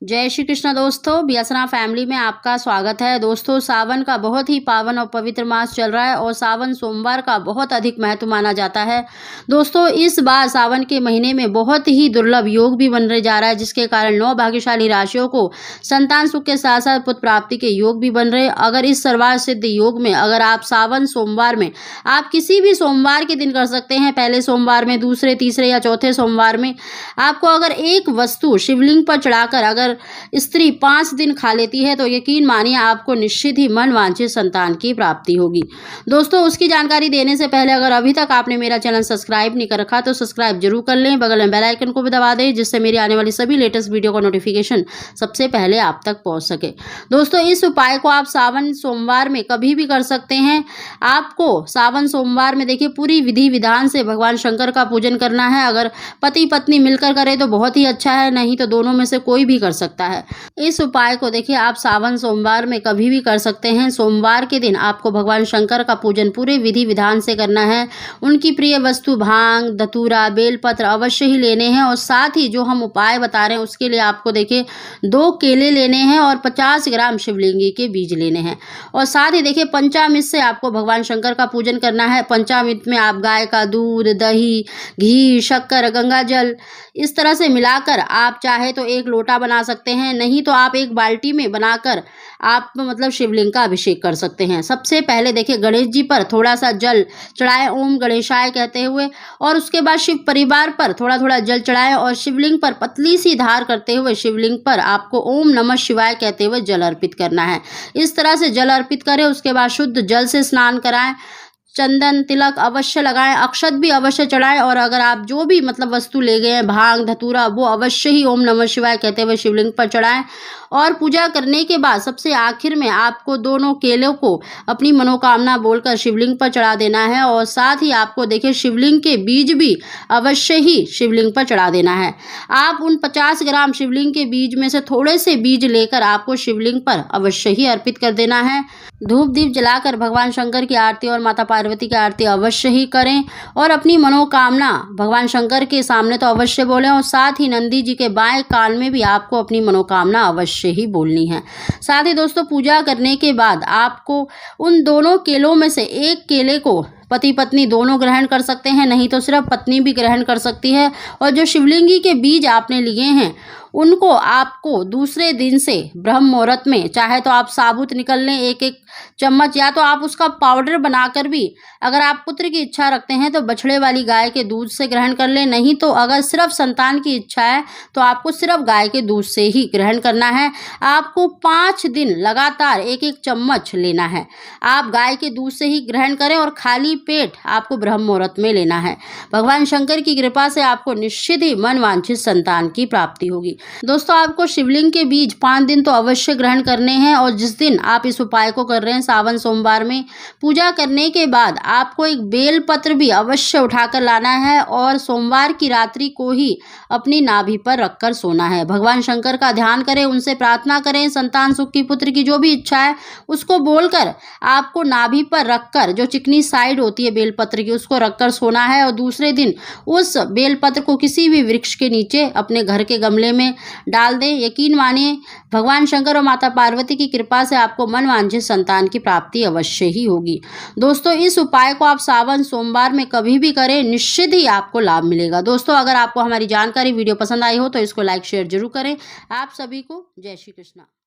जय श्री कृष्ण दोस्तों, बियासना फैमिली में आपका स्वागत है। दोस्तों, सावन का बहुत ही पावन और पवित्र मास चल रहा है और सावन सोमवार का बहुत अधिक महत्व माना जाता है। दोस्तों, इस बार सावन के महीने में बहुत ही दुर्लभ योग भी बनने जा रहा है, जिसके कारण 9 भाग्यशाली राशियों को संतान सुख के साथ साथ पुत्र प्राप्ति के योग भी बन रहे हैं। अगर इस सर्वार्थ सिद्ध योग में अगर आप सावन सोमवार में आप किसी भी सोमवार के दिन कर सकते हैं, पहले सोमवार में, दूसरे, तीसरे या चौथे सोमवार में आपको अगर एक वस्तु शिवलिंग पर चढ़ाकर अगर स्त्री 5 दिन खा लेती है तो यकीन मानिए आपको निश्चित ही मन वांछित संतान की प्राप्ति होगी। दोस्तों, उसकी जानकारी देने से पहले अगर अभी तक आपने मेरा चैनल सब्सक्राइब नहीं कर रखा तो सब्सक्राइब जरूर कर लें, बगल में बेल आइकन को भी दबा दें, जिससे मेरी आने वाली सभी लेटेस्ट वीडियो का नोटिफिकेशन सबसे पहले आप तक पहुंच सके। दोस्तों, इस उपाय को आप सावन सोमवार में कभी भी कर सकते हैं। आपको सावन सोमवार में देखिए पूरी विधि विधान से भगवान शंकर का पूजन करना है। अगर पति पत्नी मिलकर करें तो बहुत ही अच्छा है, नहीं तो दोनों में से कोई भी कर सकता है। इस उपाय को देखिए आप सावन सोमवार में कभी भी कर सकते हैं। सोमवार के दिन आपको भगवान शंकर का पूजन पूरे विधि विधान से करना है। उनकी प्रिय वस्तु भांग, धतूरा, बेलपत्र अवश्य ही लेने हैं और साथ ही जो हम उपाय बता रहे हैं उसके लिए आपको देखिए 2 केले लेने हैं और 50 ग्राम शिवलिंगी के बीज लेने हैं। और साथ ही देखिए पंचामृत से आपको भगवान शंकर का पूजन करना है। पंचामृत में आप गाय का दूध, दही, घी, शक्कर, गंगा जल इस तरह से मिलाकर आप चाहे तो 1 लोटा बना सकते हैं, नहीं तो आप 1 बाल्टी में बनाकर आप शिवलिंग का अभिषेक कर सकते हैं। सबसे पहले देखिए गणेश जी पर थोड़ा सा जल चढ़ाएं ओम गणेशाय कहते हुए, और उसके बाद शिव परिवार पर थोड़ा थोड़ा जल चढ़ाएं और शिवलिंग पर पतली सी धार करते हुए शिवलिंग पर आपको ओम नमः शिवाय कहते हुए जल अर्पित करना है। इस तरह से जल अर्पित करें, उसके बाद शुद्ध जल से स्नान कराएं, चंदन तिलक अवश्य लगाएं, अक्षत भी अवश्य चढ़ाएं और अगर आप जो भी वस्तु ले गए हैं भांग धतूरा वो अवश्य ही ओम नमः शिवाय कहते हुए शिवलिंग पर चढ़ाएं। और पूजा करने के बाद सबसे आखिर में आपको दोनों केलों को अपनी मनोकामना बोलकर शिवलिंग पर चढ़ा देना है और साथ ही आपको देखिए शिवलिंग के बीज भी अवश्य ही शिवलिंग पर चढ़ा देना है। आप उन 50 ग्राम शिवलिंग के बीज में से थोड़े से बीज लेकर आपको शिवलिंग पर अवश्य ही अर्पित कर देना है। धूप दीप जलाकर भगवान शंकर की आरती और माता पार्वती की आरती अवश्य ही करें और अपनी मनोकामना भगवान शंकर के सामने तो अवश्य बोलें और साथ ही नंदी जी के बाएं कान में भी आपको अपनी मनोकामना अवश्य ही बोलनी है। साथ ही दोस्तों, पूजा करने के बाद आपको उन दोनों केलों में से 1 केले को पति पत्नी दोनों ग्रहण कर सकते हैं, नहीं तो सिर्फ पत्नी भी ग्रहण कर सकती है। और जो शिवलिंगी के बीज आपने लिए हैं उनको आपको दूसरे दिन से ब्रह्म मुहूर्त में चाहे तो आप साबुत निकल लें 1-1 चम्मच, या तो आप उसका पाउडर बनाकर भी अगर आप पुत्र की इच्छा रखते हैं तो बछड़े वाली गाय के दूध से ग्रहण कर लें, नहीं तो अगर सिर्फ संतान की इच्छा है तो आपको सिर्फ गाय के दूध से ही ग्रहण करना है। आपको 5 दिन लगातार 1-1 चम्मच लेना है। आप गाय के दूध से ही ग्रहण करें और खाली पेट आपको ब्रह्म मुहूर्त में लेना है। भगवान शंकर की कृपा से आपको निश्चित ही मन वांछित संतान की प्राप्ति होगी। दोस्तों, आपको शिवलिंग के बीज 5 दिन तो अवश्य ग्रहण करने हैं और जिस दिन आप इस उपाय को कर रहे हैं सावन सोमवार में, पूजा करने के बाद आपको 1 बेल पत्र भी अवश्य उठाकर लाना है और सोमवार की रात्रि को ही अपनी नाभि पर रखकर सोना है। भगवान शंकर का ध्यान करें, उनसे प्रार्थना करें, संतान सुख की, पुत्र की जो भी इच्छा है उसको बोलकर आपको नाभि पर रखकर जो चिकनी साइड होती है बेलपत्र की उसको रखकर सोना है और दूसरे दिन उस बेलपत्र को किसी भी वृक्ष के नीचे अपने घर के गमले में डाल दें। यकीन मानिए भगवान शंकर और माता पार्वती की कृपा से आपको मन वांछित संतान की प्राप्ति अवश्य ही होगी। दोस्तों, इस उपाय को आप सावन सोमवार में कभी भी करें, निश्चित ही आपको लाभ मिलेगा। दोस्तों, अगर आपको हमारी जानकारी वीडियो पसंद आई हो तो इसको लाइक शेयर जरूर करें। आप सभी को जय श्री कृष्ण।